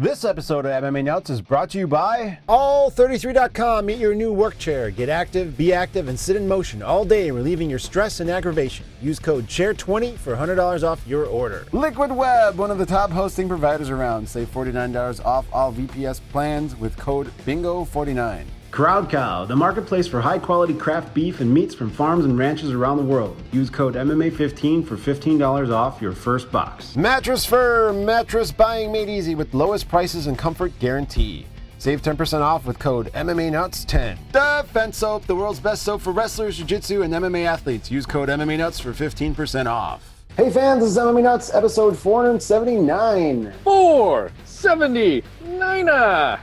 This episode of MMA Nuts is brought to you by All33.com. Meet your new work chair. Get active, be active, and sit in motion all day, relieving your stress and aggravation. Use code CHAIR20 for $100 off your order. Liquid Web, one of the top hosting providers around. Save $49 off all VPS plans with code BINGO49. Crowd Cow, the marketplace for high-quality craft beef and meats from farms and ranches around the world. Use code MMA15 for $15 off your first box. Mattress Firm, mattress buying made easy with lowest prices and comfort guarantee. Save 10% off with code MMANUTS10. Defense Soap, the world's best soap for wrestlers, jiu-jitsu, and MMA athletes. Use code MMANUTS for 15% off. Hey fans, this is MMA Nuts, episode 479. 479.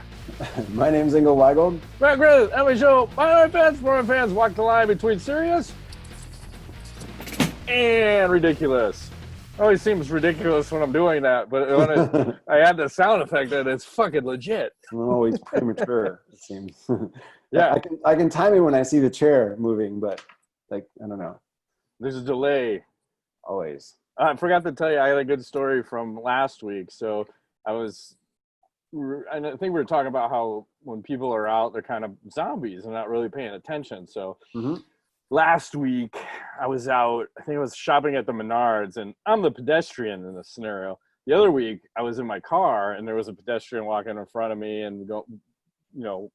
My name's Ingo Weigold. Matt Griffith, MMA show. My fans, foreign fans, walk the line between serious and ridiculous. It always seems ridiculous when I'm doing that, but when I add the sound effect, that it's fucking legit. I'm always premature, it seems. Yeah. I can time it when I see the chair moving, but, like, I don't know. There's a delay. Always. I forgot to tell you, I had a good story from last week. So I think we were talking about how when people are out, they're kind of zombies and not really paying attention. So last week I was out, I think I was shopping at the Menards, and I'm the pedestrian in this scenario. The other week I was in my car and there was a pedestrian walking in front of me and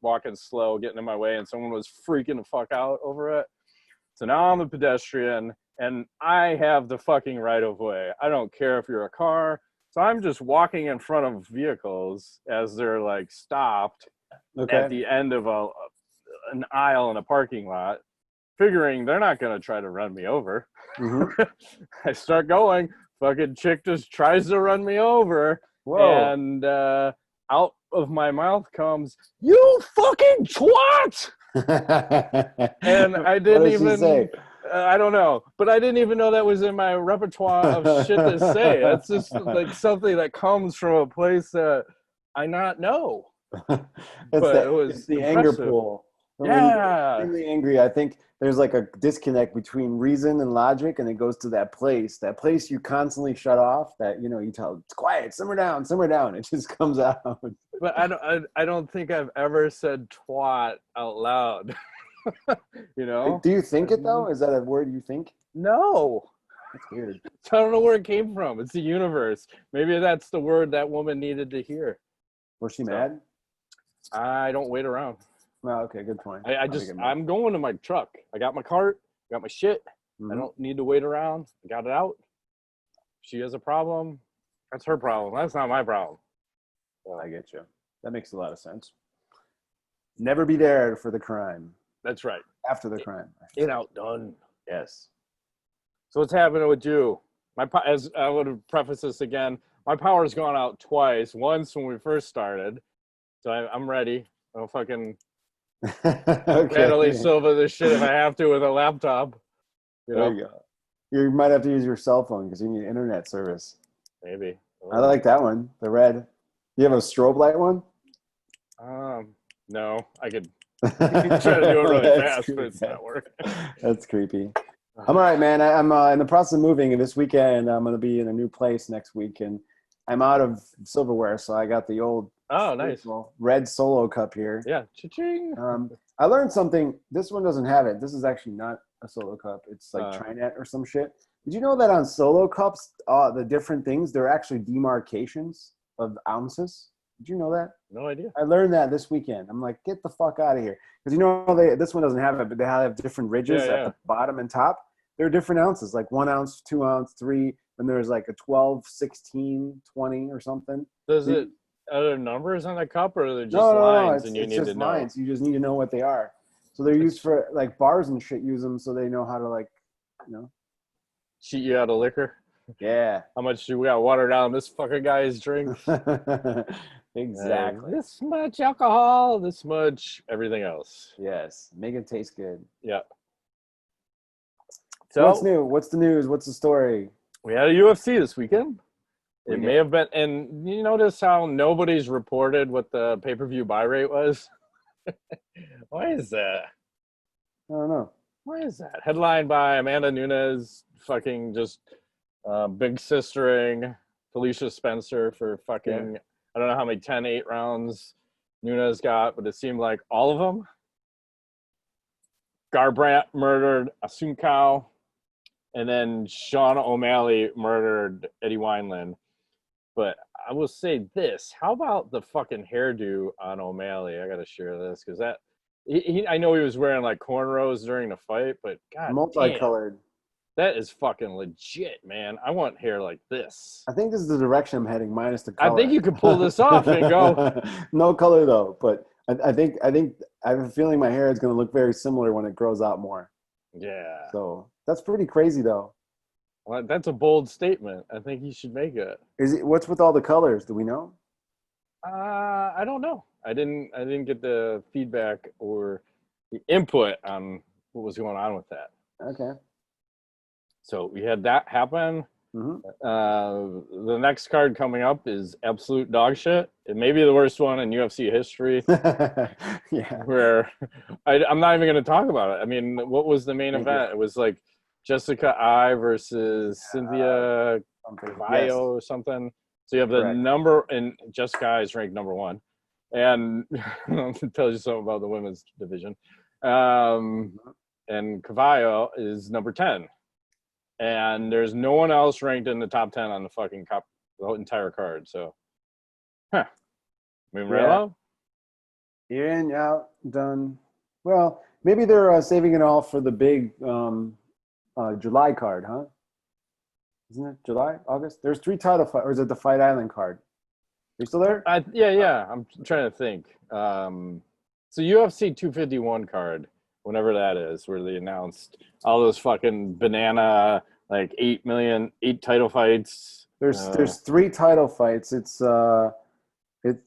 walking slow, getting in my way, and someone was freaking the fuck out over it. So now I'm the pedestrian and I have the fucking right of way. I don't care if you're a car. So I'm just walking in front of vehicles as they're like stopped at the end of an aisle in a parking lot, figuring they're not going to try to run me over. I start going, fucking chick just tries to run me over. Whoa. And out of my mouth comes, "You fucking twat!" And I didn't even say. I don't know, but I didn't even know that was in my repertoire of shit to say. That's just like something that comes from a place that I not know. But it was the impressive. anger pool. Yeah. When you're really angry, I think there's like a disconnect between reason and logic, and it goes to that place you constantly shut off, that, you tell it's quiet, simmer down. It just comes out. But I don't think I've ever said twat out loud. Do you think it though? Is that a word you think? No. That's weird. I don't know where it came from. It's the universe. Maybe that's the word that woman needed to hear. Was she mad? I don't wait around. Oh, okay, good point. I'm going to my truck. I got my cart, got my shit. I don't need to wait around. I got it out. She has a problem. That's her problem. That's not my problem. So, I get you. That makes a lot of sense. Never be there for the crime. That's right. After the crime. In, out, done. Yes. So what's happening with you? As I would have prefaced this again, my power's gone out twice. Once when we first started. So I'm ready. I'll fucking Wanderlei Silva this shit if I have to with a laptop. There you go. You might have to use your cell phone because you need internet service. Maybe. I like that one. The red. You have a strobe light one? No. I could try to do it really fast, but it's not working. That's creepy. I'm all right, man. I'm in the process of moving, and this weekend I'm going to be in a new place next week, and I'm out of silverware, so I got the old nice red Solo cup here. Yeah, cha-ching. I learned something. This one doesn't have it. This is actually not a Solo cup. It's like Trinet or some shit. Did you know that on Solo cups, the different things, they're actually demarcations of ounces? Did you know that? No idea. I learned that this weekend. I'm like, get the fuck out of here. Because this one doesn't have it, but they have different ridges at the bottom and top. They're different ounces, like 1 ounce, 2 ounce, 3, and there's like a 12, 16, 20 or something. Are there numbers on the cup, or are they just lines and you need to know? Lines. You just need to know what they are. So they're used for, like, bars and shit use them so they know how to, like, cheat you out of liquor? Yeah. How much do we got to water down this fucking guy's drink? Exactly. This much alcohol, this much everything else. Yes. Make it taste good. Yeah. So what's new? What's the news? What's the story? We had a UFC this weekend. It may have been, and you notice how nobody's reported what the pay-per-view buy rate was? Why is that? I don't know. Why is that? Headlined by Amanda Nunes, fucking just big sistering Felicia Spencer for fucking I don't know how many 10-8 rounds Nunes got, but it seemed like all of them. Garbrandt murdered Assunção, and then Sean O'Malley murdered Eddie Wineland. But I will say this: how about the fucking hairdo on O'Malley? I gotta share this because that I know he was wearing like cornrows during the fight, but god, multicolored. Damn, that is fucking legit, man. I want hair like this. I think this is the direction I'm heading, minus the color. I think you could pull this off and go. No color though, but I think I have a feeling my hair is going to look very similar when it grows out more. Yeah. So that's pretty crazy though. Well, that's a bold statement. I think you should make it. What's with all the colors? Do we know? I don't know. I didn't get the feedback or the input on what was going on with that. Okay. So we had that happen. Mm-hmm. The next card coming up is absolute dog shit. It may be the worst one in UFC history. Yeah. Where I'm not even going to talk about it. I mean, what was the main event? It was like Jessica I versus Cynthia Cavallo or something. So you have the number, and Jessica I is ranked number 1. And it tells you something about the women's division. And Cavallo is number 10. And there's no one else ranked in the top 10 on the fucking the whole entire card. So, Mumrello? In, out, done. Well, maybe they're saving it all for the big July card, huh? Isn't it July, August? There's 3 title fights, or is it the Fight Island card? Are you still there? Yeah. I'm trying to think. So UFC 251 card, whenever that is, where they announced all those fucking banana, like 8 title fights. There's 3 title fights. It's hang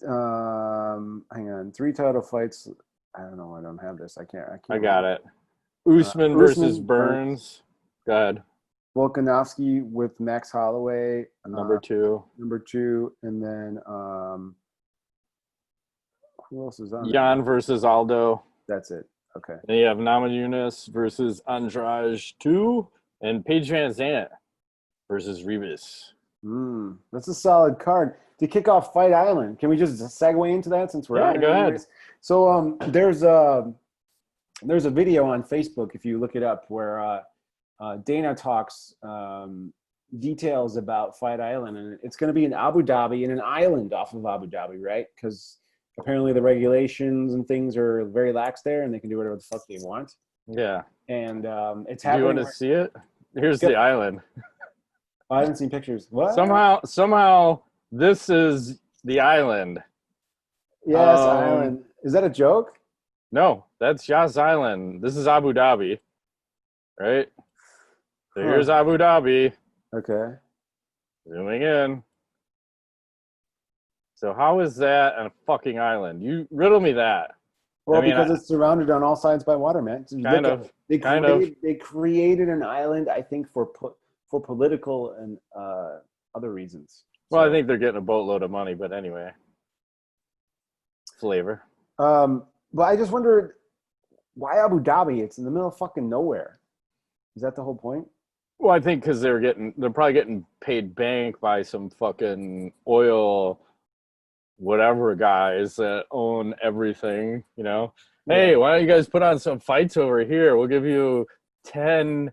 on, 3 title fights. I don't know. I don't have this. I can't. I got it. Usman versus Burns. Go ahead. Volkanovski with Max Holloway, number 2. Number 2, and then who else is on? Jan versus Aldo. That's it. Okay. Then you have Namajunas versus Andrade 2, and Paige Van Zandt versus Ribas. That's a solid card to kick off Fight Island. Can we just segue into that since we're go ahead. So there's a video on Facebook if you look it up where Dana talks details about Fight Island, and it's going to be in Abu Dhabi, in an island off of Abu Dhabi, right? Because apparently the regulations and things are very lax there, and they can do whatever the fuck they want. Yeah. And it's happening. Do you want to see it? Here's the island. I haven't seen pictures. What? Somehow this is the island. Yes, island. Is that a joke? No, that's Yas Island. This is Abu Dhabi, right? So here's Abu Dhabi. Okay. Zooming in. So how is that a fucking island? You riddle me that. Well, because it's surrounded on all sides by water, man. They created an island, I think, for political and other reasons. Well, I think they're getting a boatload of money, but anyway. Flavor. But I just wondered, why Abu Dhabi? It's in the middle of fucking nowhere. Is that the whole point? Well, I think because they're probably getting paid bank by some fucking oil whatever guys that own everything, you know. Yeah. Hey, why don't you guys put on some fights over here? We'll give you $10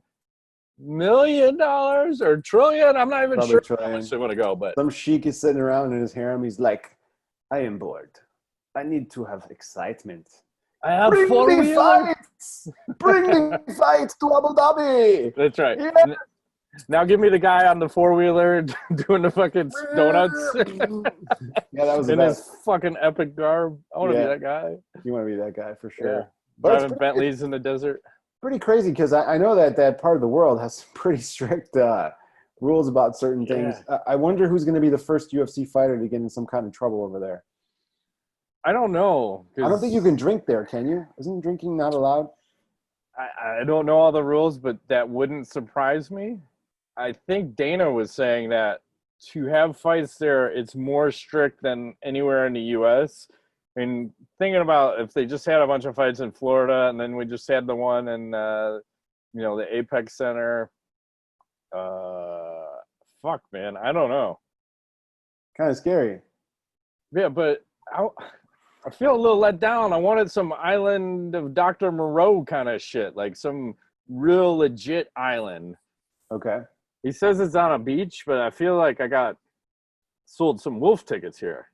million or trillion. I'm not even Probably sure how much they want to go, but some sheik is sitting around in his harem. He's like, I am bored. I need to have excitement. I have Bring me fights! Bring me fights to Abu Dhabi! That's right. Yeah. Now give me the guy on the 4-wheeler doing the fucking donuts. Yeah, that was in his fucking epic garb. I want to be that guy. You want to be that guy for sure. Yeah. Driving Bentleys in the desert. Pretty crazy because I know that part of the world has some pretty strict rules about certain things. I wonder who's going to be the first UFC fighter to get in some kind of trouble over there. I don't know. I don't think you can drink there, can you? Isn't drinking not allowed? I don't know all the rules, but that wouldn't surprise me. I think Dana was saying that to have fights there, it's more strict than anywhere in the U.S. I mean, thinking about if they just had a bunch of fights in Florida and then we just had the one in, the Apex Center. Fuck, man. I don't know. Kind of scary. Yeah, but I feel a little let down. I wanted some Island of Dr. Moreau kind of shit, like some real legit island. Okay. He says it's on a beach, but I feel like I got sold some wolf tickets here.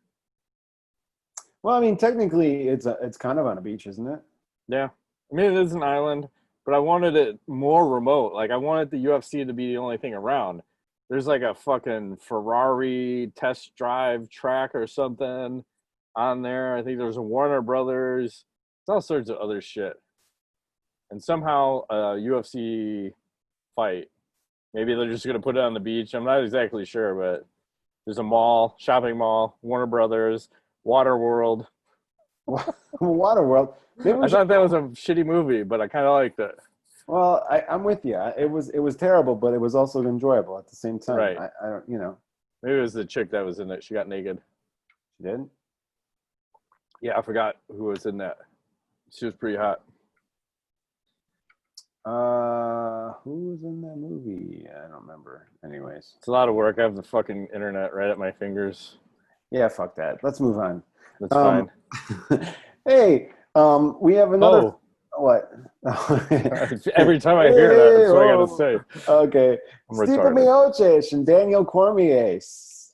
Well, I mean, technically, it's kind of on a beach, isn't it? Yeah. I mean, it is an island, but I wanted it more remote. Like, I wanted the UFC to be the only thing around. There's like a fucking Ferrari test drive track or something on there. I think there's a Warner Brothers. It's all sorts of other shit. And somehow a UFC fight. Maybe they're just going to put it on the beach. I'm not exactly sure, but there's a mall, shopping mall, Warner Brothers, Waterworld. Waterworld. I thought that was a shitty movie, but I kind of liked it. Well, I'm with you. It was terrible, but it was also enjoyable at the same time. Right. I don't, you know. Maybe it was the chick that was in it. She got naked. She did? Yeah, I forgot who was in that. She was pretty hot. Who was in that movie? I don't remember. Anyways. It's a lot of work. I have the fucking internet right at my fingers. Yeah, fuck that. Let's move on. That's fine. Hey, we have another. Oh. What? Every time I hear that, that's what I gotta say. Okay. I'm Stipe retarded. Miocic and Daniel Cormier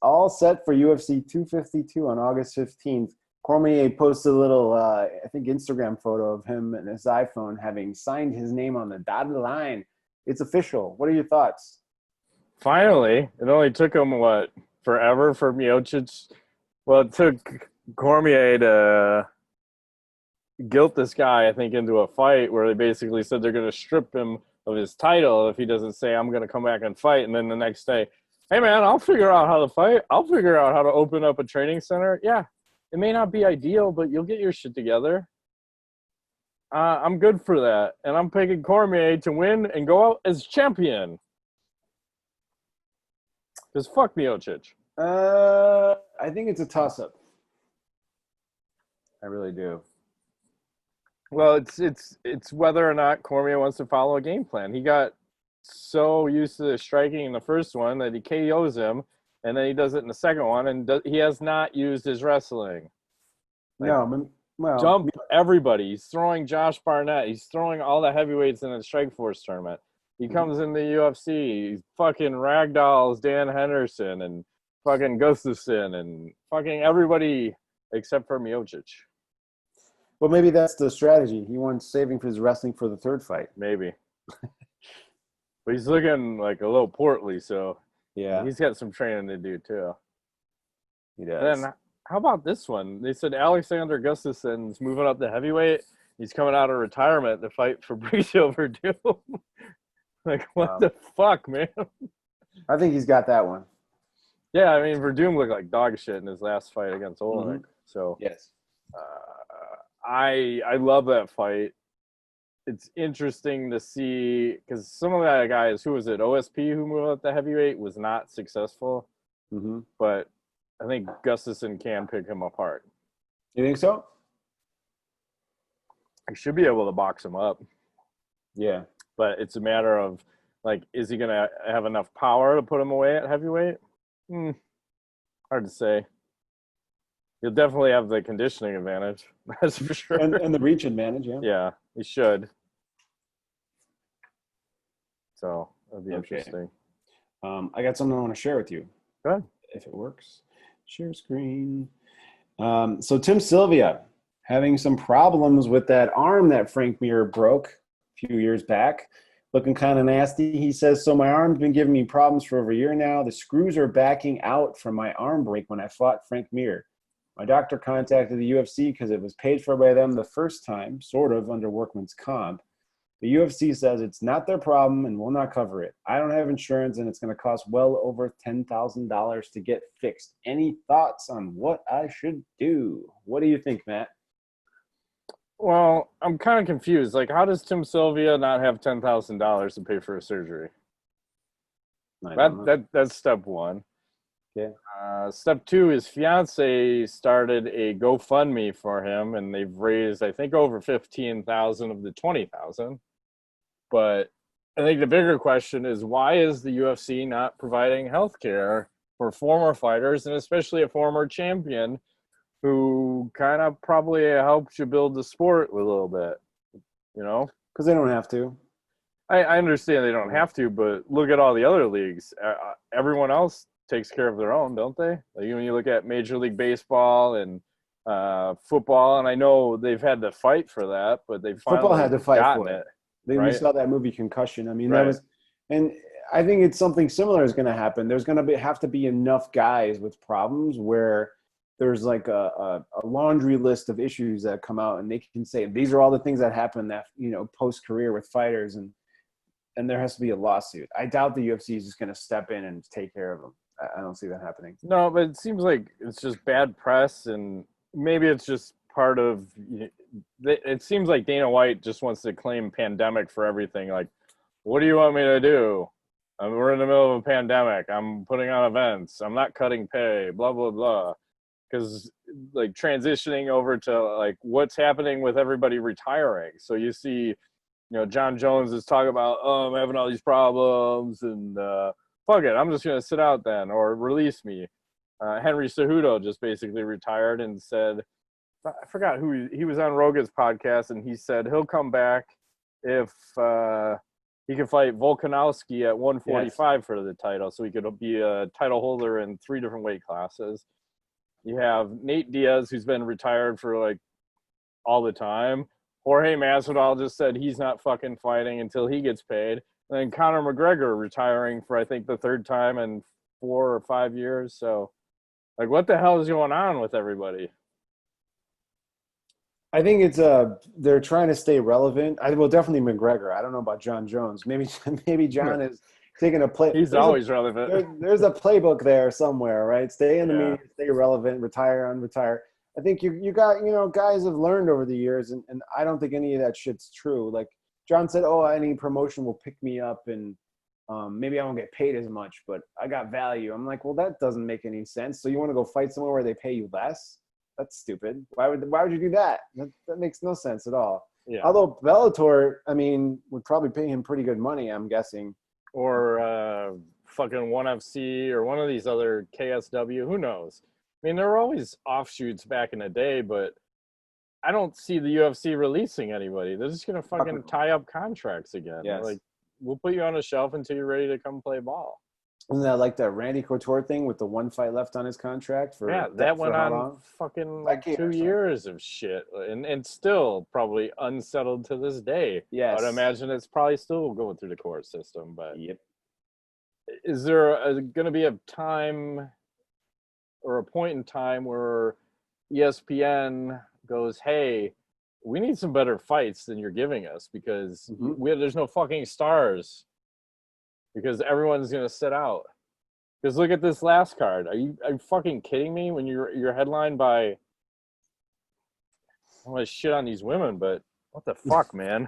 all set for UFC 252 on August 15th. Cormier posted a little, I think, Instagram photo of him and his iPhone having signed his name on the dotted line. It's official. What are your thoughts? Finally, it only took him, forever for Miocic? Well, it took Cormier to guilt this guy, I think, into a fight where they basically said they're going to strip him of his title if he doesn't say, I'm going to come back and fight. And then the next day, hey, man, I'll figure out how to fight. I'll figure out how to open up a training center. Yeah, it may not be ideal, but you'll get your shit together. I'm good for that. And I'm picking Cormier to win and go out as champion. Because fuck Miocic. I think it's a toss-up. I really do. Well, it's whether or not Cormier wants to follow a game plan. He got so used to striking in the first one that he KOs him, and then he does it in the second one, and he has not used his wrestling. Dump everybody. He's throwing Josh Barnett. He's throwing all the heavyweights in the Strikeforce tournament. He comes in the UFC. He fucking ragdolls Dan Henderson and fucking Gustafsson and fucking everybody except for Miocic. Well, maybe that's the strategy. He wants saving his wrestling for the third fight. Maybe. But he's looking like a little portly, so yeah, he's got some training to do too. He does. And then how about this one? They said Alexander Gustafsson's moving up to heavyweight. He's coming out of retirement to fight Fabricio Verdum. Like, what the fuck, man? I think he's got that one. Yeah, I mean, Verdum looked like dog shit in his last fight against Olenek. So yes. I love that fight. It's interesting to see because some of that guys, who was it, OSP, who moved up the heavyweight, was not successful. But I think Gustafsson can pick him apart. You think so? He should be able to box him up. Yeah. But it's a matter of, like, is he going to have enough power to put him away at heavyweight? Hard to say. He'll definitely have the conditioning advantage. That's for sure. And the reach advantage, yeah. Yeah, he should. So that'd be interesting. I got something I want to share with you. Go ahead. If it works. Share screen. So Tim Sylvia having some problems with that arm that Frank Mir broke a few years back. Looking kind of nasty. He says, so my arm's been giving me problems for over a year now. The screws are backing out from my arm break when I fought Frank Mir. My doctor contacted the UFC because it was paid for by them the first time, sort of, under workman's comp. The UFC says it's not their problem and will not cover it. I don't have insurance and it's going to cost well over $10,000 to get fixed. Any thoughts on what I should do? What do you think, Matt? Well, I'm kind of confused. Like, how does Tim Sylvia not have $10,000 to pay for a surgery? That's step one. Yeah. Step two, his fiance started a GoFundMe for him, and they've raised, I think, over $15,000 of the $20,000. But I think the bigger question is, why is the UFC not providing health care for former fighters, and especially a former champion who kind of probably helped you build the sport a little bit, you know? Because they don't have to. I understand they don't have to, but look at all the other leagues. Everyone else takes care of their own, don't they? Like when you look at Major League Baseball and football, and I know they've had to fight for that, but they finally Football had to fight gotten for it. Right? We saw that movie Concussion. I mean, Right. that was, and I think it's something similar is going to happen. There's going to have to be enough guys with problems where there's like a laundry list of issues that come out, and they can say these are all the things that happen that post career with fighters, and there has to be a lawsuit. I doubt the UFC is just going to step in and take care of them. I don't see that happening. No, but it seems like it's just bad press, and maybe it's just part of it. Seems like Dana White just wants to claim pandemic for everything. Like, what do you want me to do? We're in the middle of a pandemic. I'm putting on events. I'm not cutting pay, blah, blah, blah. Because, like, transitioning over to, like, what's happening with everybody retiring. So you see, John Jones is talking about, I'm having all these problems, and fuck it, I'm just going to sit out then, or release me. Henry Cejudo just basically retired and said, I forgot who he was on Rogan's podcast, and he said he'll come back if he can fight Volkanovski at 145 for the title, so he could be a title holder in 3 different weight classes. You have Nate Diaz, who's been retired for like all the time. Jorge Masvidal just said he's not fucking fighting until he gets paid. And then Conor McGregor retiring for, I think, the 3rd time in 4 or 5 years. So, like, what the hell is going on with everybody? I think it's they're trying to stay relevant. Well, definitely McGregor. I don't know about John Jones. Maybe John is taking a play. He's always relevant. There's a playbook there somewhere, right? Stay in the media, stay relevant, retire, unretire. I think you got, guys have learned over the years, and I don't think any of that shit's true. Like John said, any promotion will pick me up, and maybe I won't get paid as much, but I got value. I'm like, well, that doesn't make any sense. So you want to go fight somewhere where they pay you less? That's stupid. Why would you do that? That makes no sense at all. Yeah. Although Bellator, would probably pay him pretty good money, I'm guessing. Or fucking ONE FC or one of these other KSW. Who knows? I mean, there were always offshoots back in the day, but I don't see the UFC releasing anybody. They're just going to fucking tie up contracts again. Yes. Like, we'll put you on a shelf until you're ready to come play ball. Isn't that like that Randy Couture thing with the 1 fight left on his contract? That went on fucking like 2 years of shit. And still probably unsettled to this day. Yes. I'd imagine it's probably still going through the court system. But yep. Is there going to be a time or a point in time where ESPN goes, hey, we need some better fights than you're giving us because there's no fucking stars because everyone's going to sit out. Because look at this last card. Are you fucking kidding me? When you're headlined by, I don't want to shit on these women, but what the fuck, man?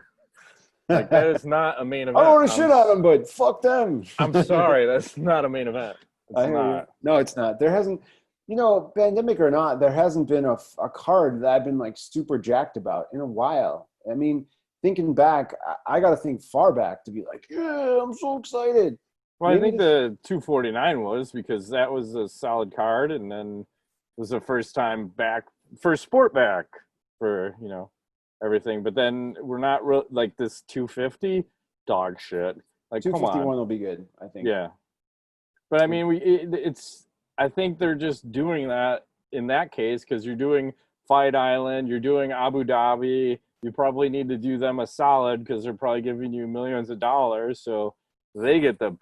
Like, that is not a main event. I don't want to shit on them, but fuck them. I'm sorry. That's not a main event. It's not. No, it's not. There hasn't, pandemic or not, there hasn't been a card that I've been like super jacked about in a while. I mean, thinking back, I got to think far back to be like, yeah, I'm so excited. Well, I think the 249 was because that was a solid card, and then it was the first sport back for, everything. But then we're not like this 250 dog shit. Like, come on. 251 will be good, I think. Yeah. But I mean, I think they're just doing that in that case because you're doing Fight Island, you're doing Abu Dhabi. You probably need to do them a solid because they're probably giving you millions of dollars, so they get the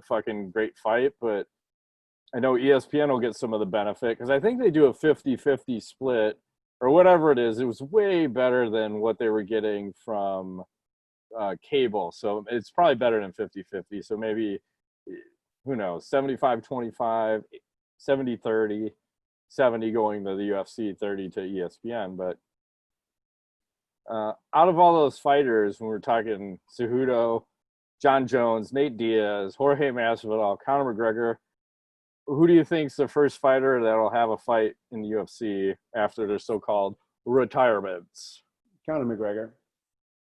fucking great fight. But I know ESPN will get some of the benefit because I think they do a 50-50 split or whatever it is. It was way better than what they were getting from cable, so it's probably better than 50-50. So maybe, who knows, 75-25, 70-30, 70 going to the UFC, 30 to ESPN. But out of all those fighters, when we're talking Cejudo, John Jones, Nate Diaz, Jorge Masvidal, Conor McGregor, who do you think's the first fighter that'll have a fight in the UFC after their so-called retirements? Conor McGregor.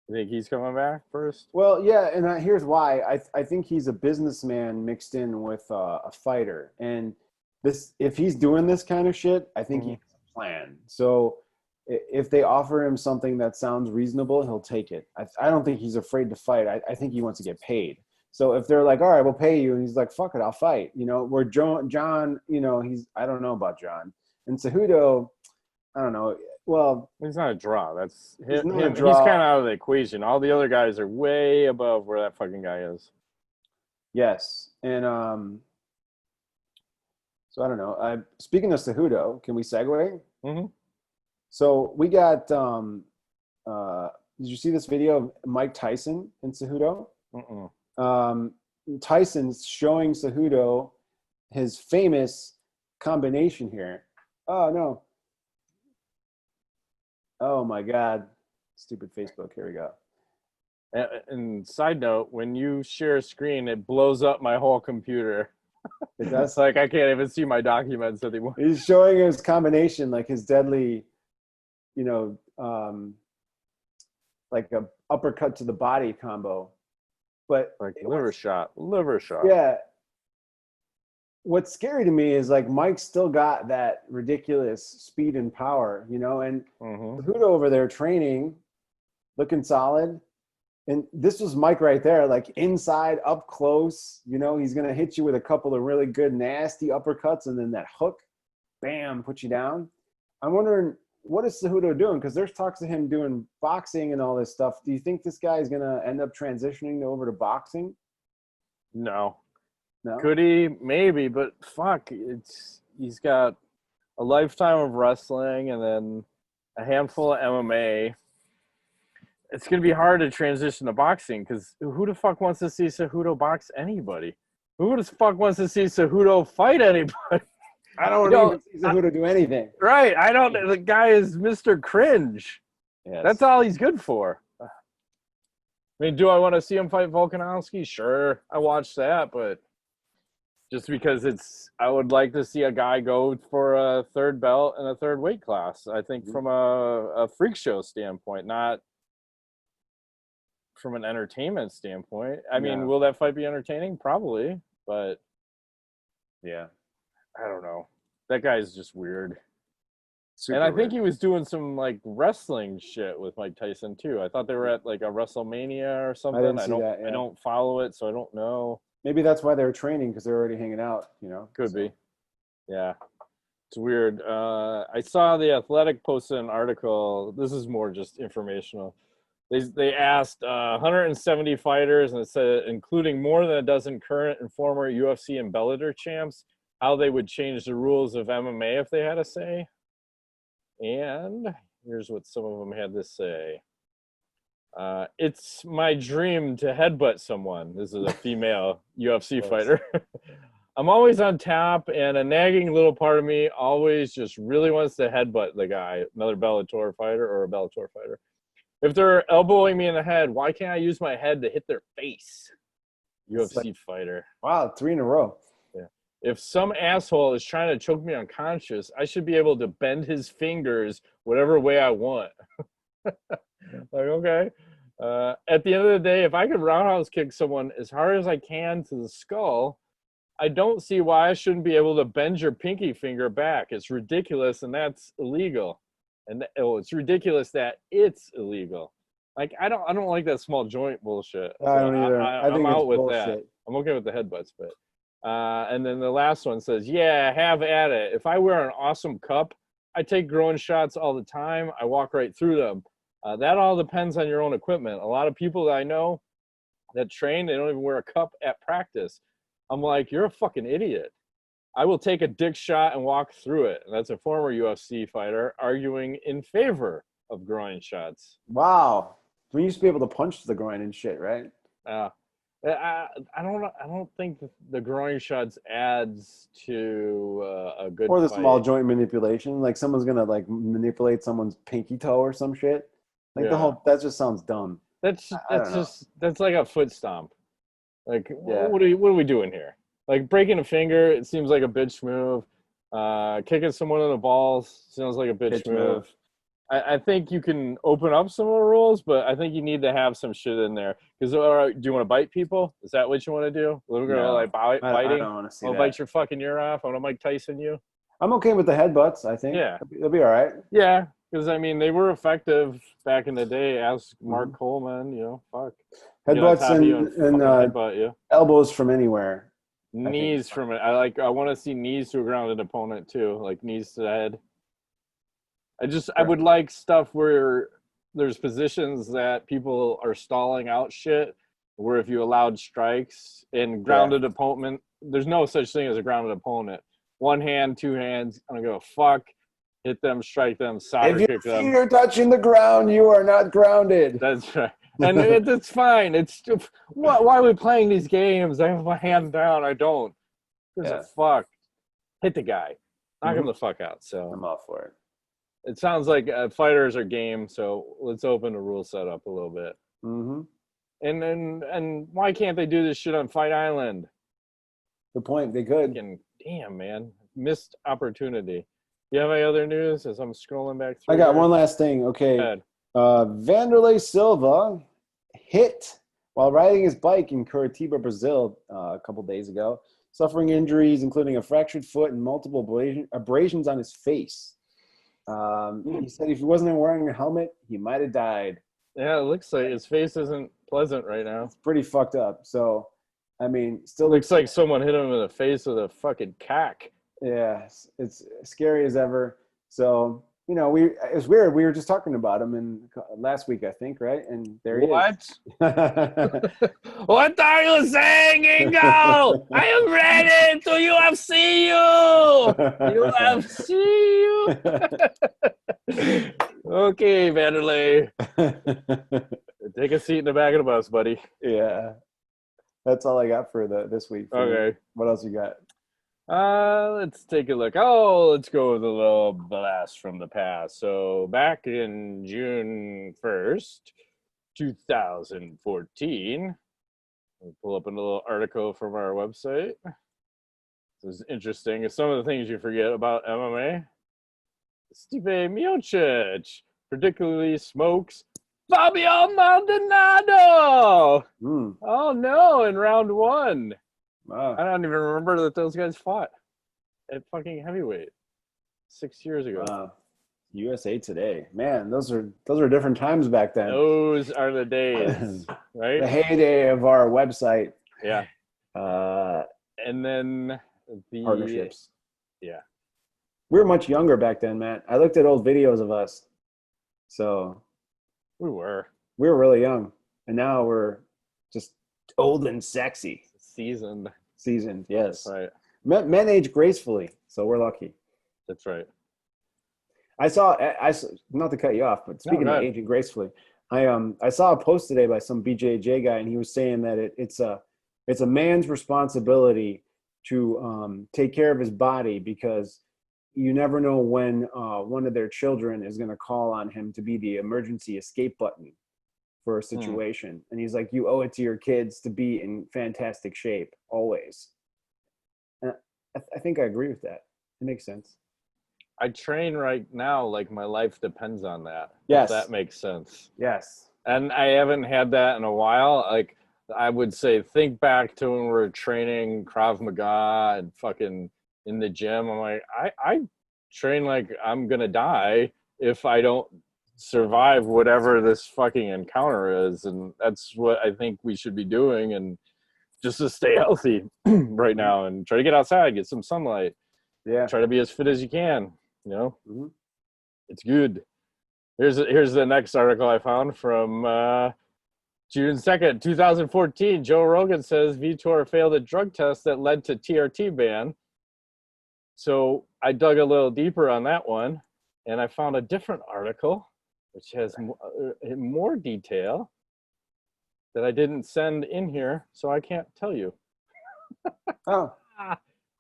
You think he's coming back first? Well, yeah, and here's why. I think he's a businessman mixed in with a fighter. And if he's doing this kind of shit, I think he has plan. So if they offer him something that sounds reasonable, he'll take it. I don't think he's afraid to fight. I think he wants to get paid. So if they're like, all right, we'll pay you, and he's like, fuck it, I'll fight. You know, where John, you know, I don't know about John. And Cejudo, I don't know. Well, he's not a draw. That's him. He's He's kind of out of the equation. All the other guys are way above where that fucking guy is. Yes, and so I don't know. Speaking of Cejudo, can we segue? Mm-hmm. So we got. Did you see this video of Mike Tyson and Cejudo? Tyson's showing Cejudo his famous combination here. Oh no. Oh my God. Stupid Facebook. Here we go. And side note, when you share a screen, it blows up my whole computer. It does. Like I can't even see my documents anymore. He's showing his combination, like his deadly, you know, like a uppercut to the body combo. But like liver shot. Yeah. What's scary to me is like Mike's still got that ridiculous speed and power, you know, and Cejudo over there training, looking solid. And this was Mike right there, like inside, up close. You know, he's going to hit you with a couple of really good, nasty uppercuts, and then that hook, bam, put you down. I'm wondering, what is Cejudo doing? Because there's talks of him doing boxing and all this stuff. Do you think this guy is going to end up transitioning over to boxing? No. No? Could he? Maybe, but fuck, he's got a lifetime of wrestling and then a handful of MMA. It's going to be hard to transition to boxing because who the fuck wants to see Cejudo box anybody? Who the fuck wants to see Cejudo fight anybody? I don't want to see Cejudo do anything. Right. I don't. The guy is Mr. Cringe. Yes. That's all he's good for. I mean, do I want to see him fight Volkanovski? Sure. I watched that, but just because I would like to see a guy go for a third belt and a third weight class. I think from a freak show standpoint, not from an entertainment standpoint. I mean, will that fight be entertaining? Probably, but yeah, I don't know. That guy's just weird. Super and I think weird. he was doing some like wrestling shit with Mike Tyson too. I thought they were at like a WrestleMania or something. I don't follow it, so I don't know. Maybe that's why they're training, because they're already hanging out, you know? Could be. Yeah. It's weird. I saw The Athletic posted an article. This is more just informational. They asked 170 fighters, and it said, including more than a dozen current and former UFC and Bellator champs, how they would change the rules of MMA if they had a say. And here's what some of them had to say. It's my dream to headbutt someone. This is a female UFC fighter. I'm always on top, and a nagging little part of me always just really wants to headbutt the guy, another Bellator fighter or a Bellator fighter. If they're elbowing me in the head, why can't I use my head to hit their face? UFC fighter. Wow, 3 in a row. Yeah. If some asshole is trying to choke me unconscious, I should be able to bend his fingers whatever way I want. Like, okay. At the end of the day, if I could roundhouse kick someone as hard as I can to the skull, I don't see why I shouldn't be able to bend your pinky finger back. It's ridiculous, and that's illegal. And it's ridiculous that it's illegal. Like, I don't like that small joint bullshit. So I don't either. I'm out with bullshit. that. I'm okay with the headbutts, but and then the last one says, yeah, have at it. If I wear an awesome cup, I take groin shots all the time. I walk right through them. That all depends on your own equipment. A lot of people that I know that train, they don't even wear a cup at practice. I'm like, you're a fucking idiot. I will take a dick shot and walk through it. And that's a former UFC fighter arguing in favor of groin shots. Wow. We used to be able to punch the groin and shit, right? I don't think the groin shots adds to a good or the fight. Small joint manipulation. Like someone's going to like manipulate someone's pinky toe or some shit. Like that just sounds dumb. That's like a foot stomp. Like, what are we doing here? Like breaking a finger, it seems like a bitch move. Kicking someone in the balls sounds like a bitch move. I think you can open up some of the rules, but I think you need to have some shit in there. Because do you want to bite people? Is that what you want to do? We're gonna like biting. I don't want to see that. I'll bite your fucking ear off. I want to Mike Tyson you. I'm okay with the headbutts, I think. Yeah. They'll be all right. Yeah, because I mean they were effective back in the day. Ask Mark Coleman, you know, fuck. Get on Headbutts top of you and fucking headbutt you. elbows from anywhere. Knees from it. I want to see knees to a grounded opponent too, like knees to the head. I would like stuff where there's positions that people are stalling out shit, where if you allowed strikes and grounded opponent, there's no such thing as a grounded opponent. One hand, two hands, I don't give a fuck. Hit them, strike them, solder kick them. If you're touching the ground, you are not grounded. That's right. And it's fine. It's why are we playing these games? I have my hand down. I don't. There's a fuck. Hit the guy. Knock him the fuck out. So I'm all for it. It sounds like fighters are game. So let's open the rule set up a little bit. Mm-hmm. And why can't they do this shit on Fight Island? Good point. They could. Damn, man, missed opportunity. You have any other news as I'm scrolling back through? I got one last thing. Okay. Wanderlei Silva hit while riding his bike in Curitiba, Brazil, a couple days ago, suffering injuries, including a fractured foot and multiple abrasions on his face. He said if he wasn't wearing a helmet, he might have died. Yeah, it looks like his face isn't pleasant right now. It's pretty fucked up. So, I mean, still looks like someone hit him in the face with a fucking cack. Yeah, it's scary as ever. So, you know, it's weird. We were just talking about him last week, I think, right? And there he is. What are you saying, Ingo? I am ready to UFC you. Okay, Wanderlei. Take a seat in the back of the bus, buddy. Yeah. That's all I got for this week. Okay. What else you got? Let's take a look. Let's go with a little blast from the past. So back in June 1st, 2014, we'll pull up a little article from our website. This is interesting. Some of the things you forget about MMA. Stipe Miocic particularly smokes Fabio Maldonado. Oh no, in round 1. Wow. I don't even remember that those guys fought at fucking heavyweight 6 years ago. Wow. USA Today. Man, those are different times back then. Those are the days, right? The heyday of our website. Yeah. And then the partnerships. Yeah. We were much younger back then, Matt. I looked at old videos of us. So we were really young. And now we're just old and sexy. Seasoned, yes. That's right. Men age gracefully, so we're lucky. That's right. I saw not to cut you off, but speaking of aging gracefully, I saw a post today by some BJJ guy, and he was saying that it's a man's responsibility to take care of his body, because you never know when one of their children is going to call on him to be the emergency escape button for a situation. And he's like, you owe it to your kids to be in fantastic shape always. And I think I agree with that. It makes sense. I train right now like my life depends on that. Yes. If that makes sense. Yes. And I haven't had that in a while. Like, I would say, think back to when we were training Krav Maga and fucking in the gym. I'm like, I train like I'm going to die if I don't survive whatever this fucking encounter is. And that's what I think we should be doing, and just to stay healthy right now and try to get outside, get some sunlight. Yeah. Try to be as fit as you can, you know? Mm-hmm. It's good. Here's the next article I found from June 2nd, 2014. Joe Rogan says Vitor failed a drug test that led to TRT ban. So I dug a little deeper on that one, and I found a different article which has more detail that I didn't send in here, so I can't tell you. Oh,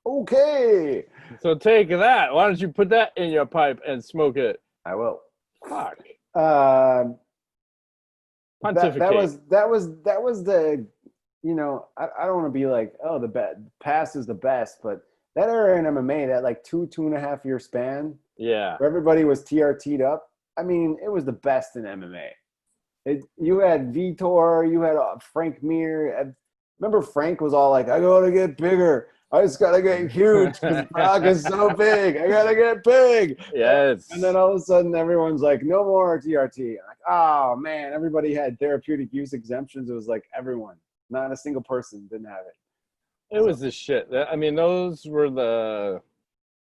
okay. So take that. Why don't you put that in your pipe and smoke it? I will. Fuck. Pontificate. That was the, you know, I don't want to be like, oh, the past is the best, but that era in MMA, that like 2.5 year span, yeah, where everybody was TRT'd up. I mean, it was the best in MMA. You had Vitor, you had Frank Mir. Remember, Frank was all like, I gotta get bigger. I just gotta get huge because Brock is so big. I gotta get big. Yes. And then all of a sudden, everyone's like, no more TRT. Like, oh man, everybody had therapeutic use exemptions. It was like everyone, not a single person didn't have it. It was the shit. I mean, those were the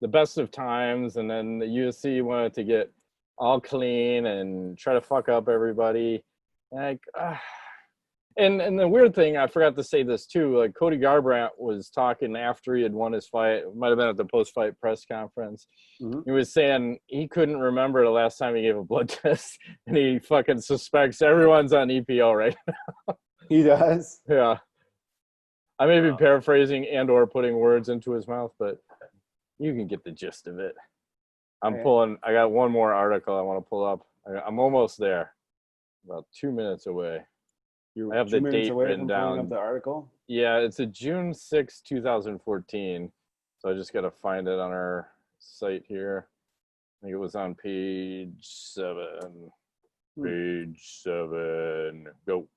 best of times, and then the UFC wanted to get all clean and try to fuck up everybody. Like, and the weird thing, I forgot to say this too. Like Cody Garbrandt was talking after he had won his fight. It might have been at the post-fight press conference. Mm-hmm. He was saying he couldn't remember the last time he gave a blood test, and he fucking suspects everyone's on EPO right now. He does. Yeah. I may be paraphrasing and or putting words into his mouth, but you can get the gist of it. I got one more article I want to pull up. I'm almost there. About 2 minutes away. I have the date written down. Up the article? Yeah, it's a June 6, 2014. So I just got to find it on our site here. I think it was on page 7. Page 7. Go.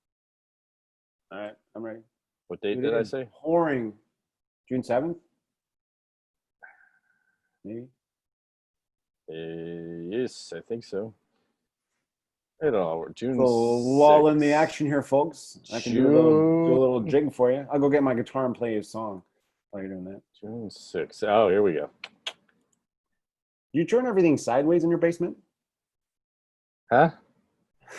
All right, I'm ready. What date did I say? Pouring. June 7th? Maybe? Yes, I think so. I don't know. June. Lull in the action here, folks. I can do a little jig for you. I'll go get my guitar and play a song while you're doing that. June 6th. Oh, here we go. You turn everything sideways in your basement? Huh?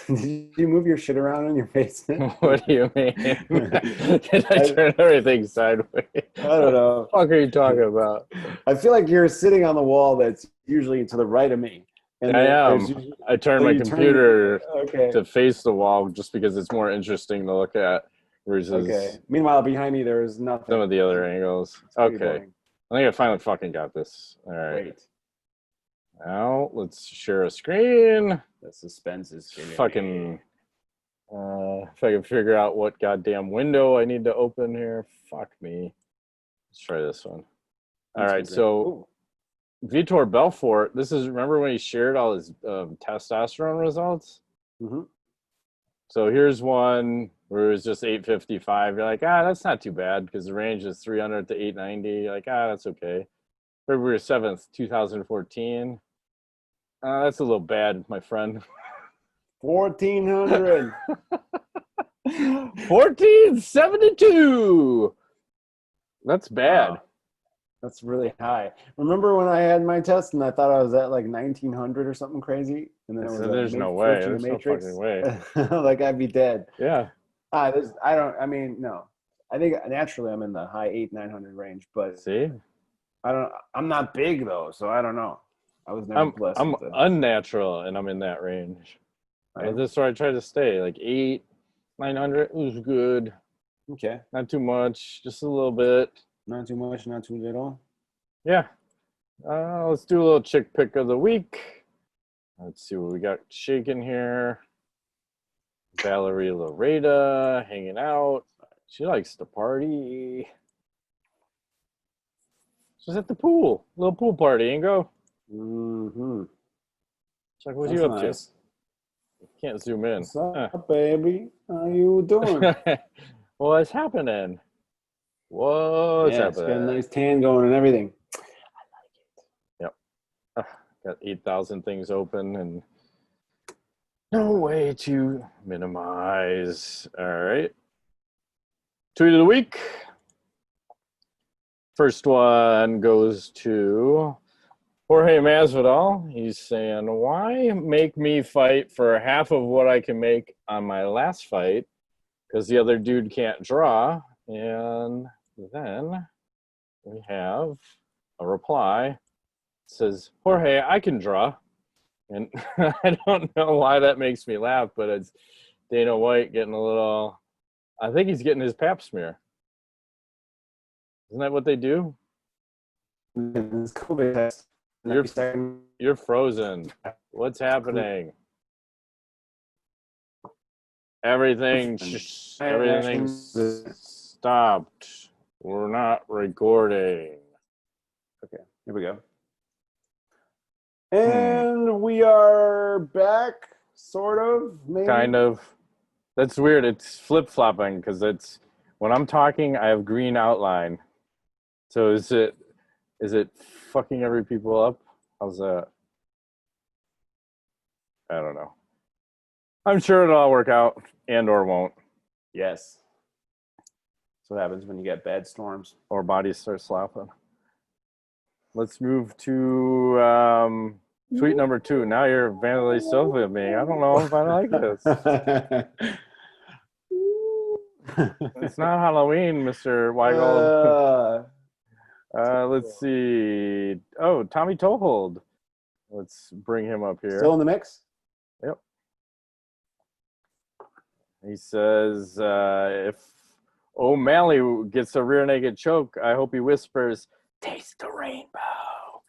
Did you move your shit around in your basement? What do you mean? Did I turn everything sideways? I don't know. What the fuck are you talking about? I feel like you're sitting on the wall that's usually to the right of me. And I am. I turned my computer to face the wall just because it's more interesting to look at. Versus Meanwhile, behind me, there is nothing. Some of the other angles. Okay. I think I finally fucking got this. All right. Great. Now, let's share a screen. The suspense is fucking... if I can figure out what goddamn window I need to open here. Fuck me. Let's try this one. All right, so... Vitor Belfort, remember when he shared all his testosterone results? Mm-hmm. So here's one where it was just 855. You're like, that's not too bad because the range is 300 to 890. You're like, that's okay. February 7th, 2014. That's a little bad, my friend. 1,400. 1472. That's bad. Wow. That's really high. Remember when I had my test and I thought I was at like 1,900 or something crazy? And then there's no way. There's no fucking way. Like I'd be dead. Yeah. No. I think naturally I'm in the high 800-900 range, but see, I'm not big though, so I don't know. I was never blessed. I'm unnatural and I'm in that range. Right. That's where I try to stay. Like 800-900 was good. Okay. Not too much, just a little bit. Not too much, not too little. Yeah. Let's do a little chick pick of the week. Let's see what we got shaking here. Valerie Loretta hanging out. She likes to party. She's at the pool. Little pool party, Ingo. Mm-hmm. Check what you up to. Can't zoom in. What's up, baby? How you doing? What's happening? What's happening? It's got a nice tan going and everything. I like it. Yep. Got 8,000 things open and no way to minimize. All right. Tweet of the week. First one goes to Jorge Masvidal. He's saying, why make me fight for half of what I can make on my last fight? Because the other dude can't draw. And then we have a reply. It says, Jorge, I can draw. And I don't know why that makes me laugh, but it's Dana White getting a little, I think he's getting his pap smear. Isn't that what they do? It's COVID test. You're frozen. What's happening? Everything's stopped. We're not recording. Okay, here we go. And we are back, sort of, maybe. Kind of. That's weird. It's flip-flopping because it's when I'm talking, I have green outline. So is it fucking every people up? How's that? I don't know. I'm sure it'll all work out and or won't. Yes. That's what happens when you get bad storms. Or bodies start slapping. Let's move to tweet number 2. Now you're Wanderlei Silva of me. I don't know if I like this. It's not Halloween, Mr. Weigel. Let's see. Oh, Tommy Toehold. Let's bring him up here. Still in the mix? Yep. He says, if O'Malley gets a rear naked choke, I hope he whispers, "Taste the rainbow,"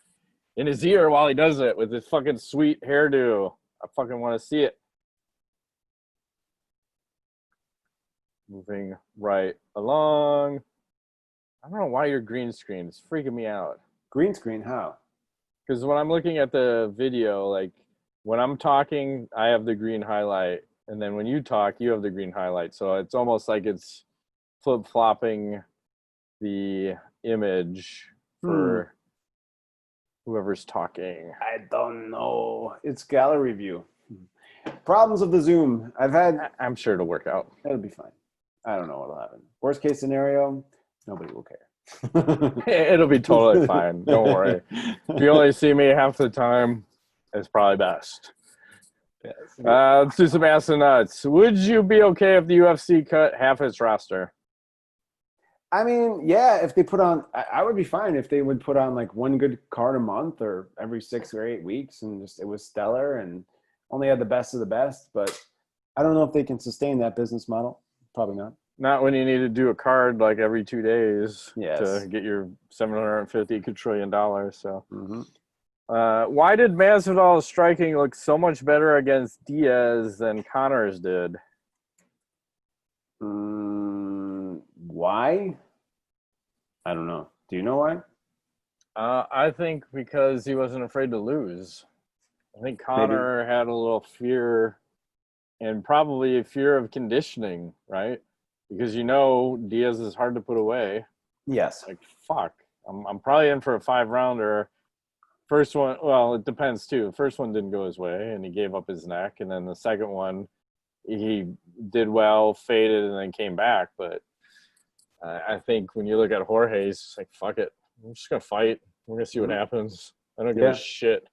in his ear while he does it with his fucking sweet hairdo. I fucking want to see it. Moving right along. I don't know why you're green screen. It's freaking me out. Green screen? How? Because when I'm looking at the video, like when I'm talking, I have the green highlight. And then when you talk, you have the green highlight. So it's almost like it's flip-flopping the image for whoever's talking. I don't know. It's gallery view. Problems of the Zoom. I'm sure it'll work out. It'll be fine. I don't know what'll happen. Worst case scenario, nobody will care. It'll be totally fine. Don't worry. If you only see me half the time, it's probably best. Yes. Let's do some ass and nuts. Would you be okay if the UFC cut half its roster? I mean, yeah, if they put on, I would be fine if they would put on like one good card a month or every 6 or 8 weeks and just it was stellar and only had the best of the best. But I don't know if they can sustain that business model. Probably not. Not when you need to do a card like every 2 days Yes. to get your $750 quadrillion. So, why did Masvidal's striking look so much better against Diaz than Connor's did? Why? I don't know. Do you know why? I think because he wasn't afraid to lose. I think Connor had a little fear and probably a fear of conditioning, right? Because Diaz is hard to put away. Yes. Like, fuck. I'm probably in for a 5-rounder. First one, well, it depends too. The first one didn't go his way and he gave up his neck. And then the second one, he did well, faded, and then came back. But I think when you look at Jorge, it's like, fuck it. I'm just going to fight. We're going to see what happens. I don't give a shit.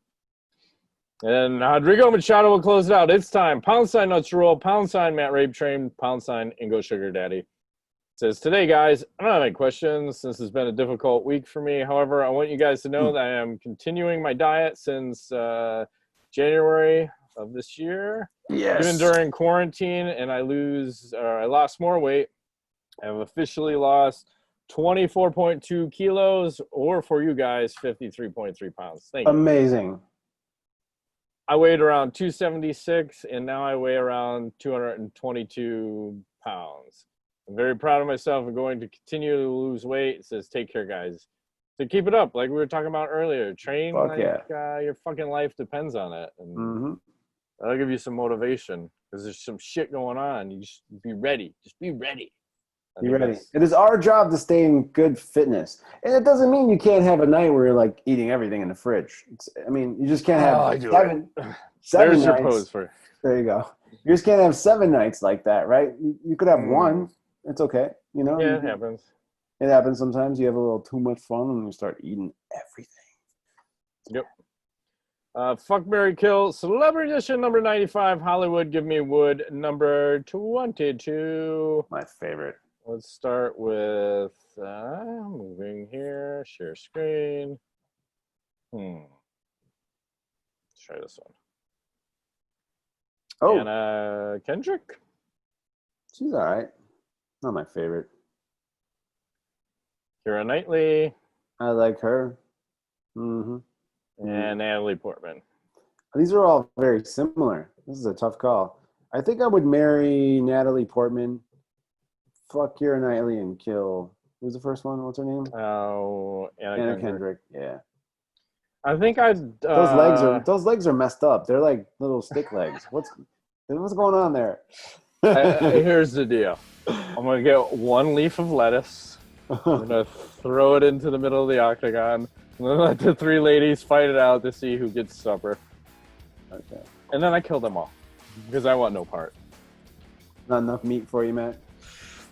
And Rodrigo Machado will close it out. It's time. Pound sign Nuts Rule. Pound sign Matt Rape Train. Pound sign Ingo Sugar Daddy. It says, today, guys, I don't have any questions. This has been a difficult week for me. However, I want you guys to know that I am continuing my diet since January of this year. Yes. Even during quarantine, and I lost more weight. I have officially lost 24.2 kilos, or for you guys, 53.3 pounds. Thank you. Amazing. I weighed around 276, and now I weigh around 222 pounds. I'm very proud of myself and going to continue to lose weight. It says, take care, guys. So keep it up, like we were talking about earlier. Train your fucking life depends on it. And that'll give you some motivation because there's some shit going on. You just be ready. Just be ready. Be ready. It is our job to stay in good fitness. And it doesn't mean you can't have a night where you're like eating everything in the fridge. You just can't have seven There's nights. your pose for it. There you go. You just can't have 7 nights like that, right? You could have one. It's okay. Yeah, it happens. It happens sometimes. You have a little too much fun and you start eating everything. Yep. Fuck, marry, kill. Celebrity edition number 95. Hollywood, give me wood. Number 22. My favorite. Let's start with moving here. Share screen. Let's try this one. Oh. Anna Kendrick. She's all right. Not my favorite. Keira Knightley. I like her. And Natalie Portman. These are all very similar. This is a tough call. I think I would marry Natalie Portman. Fuck Keira Knightley and kill. Who's the first one? What's her name? Oh, Anna Kendrick. Yeah. I think I'd. Those legs are messed up. They're like little stick legs. What's going on there? Here's the deal. I'm gonna get 1 leaf of lettuce, I'm gonna throw it into the middle of the octagon, and then let the 3 ladies fight it out to see who gets supper. Okay. And then I kill them all because I want no part. Not enough meat for you, Matt?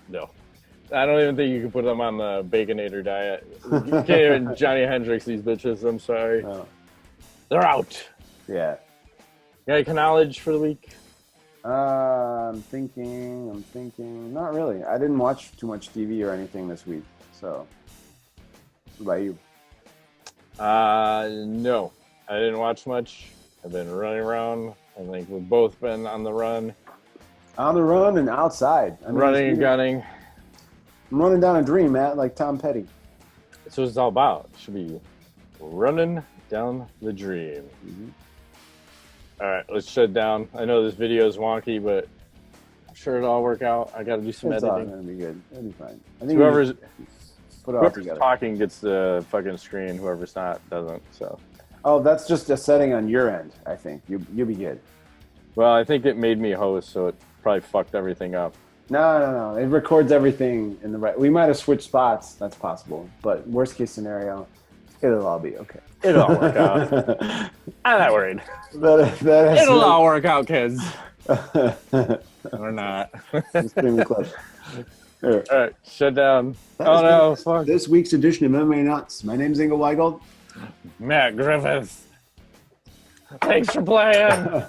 No. I don't even think you can put them on the Baconator diet. You can't even Johnny Hendricks these bitches. I'm sorry. Oh. They're out. Yeah. You got any knowledge for the week? I'm thinking. Not really. I didn't watch too much TV or anything this week. So, what about you? No. I didn't watch much. I've been running around. I think we've both been on the run. On the run and outside. I mean, Running and gunning. I'm running down a dream, Matt, like Tom Petty. That's what it's all about. It should be running down the dream. Mm-hmm. All right, let's shut down. I know this video is wonky, but I'm sure it'll all work out. I got to do some It's all editing. gonna be good. It'll be fine. I think Whoever's put it all together. talking gets the fucking screen. Whoever's not doesn't. So. Oh, that's just a setting on your end. I think you'll be good. Well, I think it made me host, so it probably fucked everything up. No. It records everything in the right. We might have switched spots. That's possible. But worst case scenario, it'll all be okay. It'll all work out. I'm not worried. It'll all work out, kids. Or not. Extremely close. All right, shut down. Fuck. This week's edition of MMA Nuts. My name's Ingo Weigel. Matt Griffith. Thanks for playing.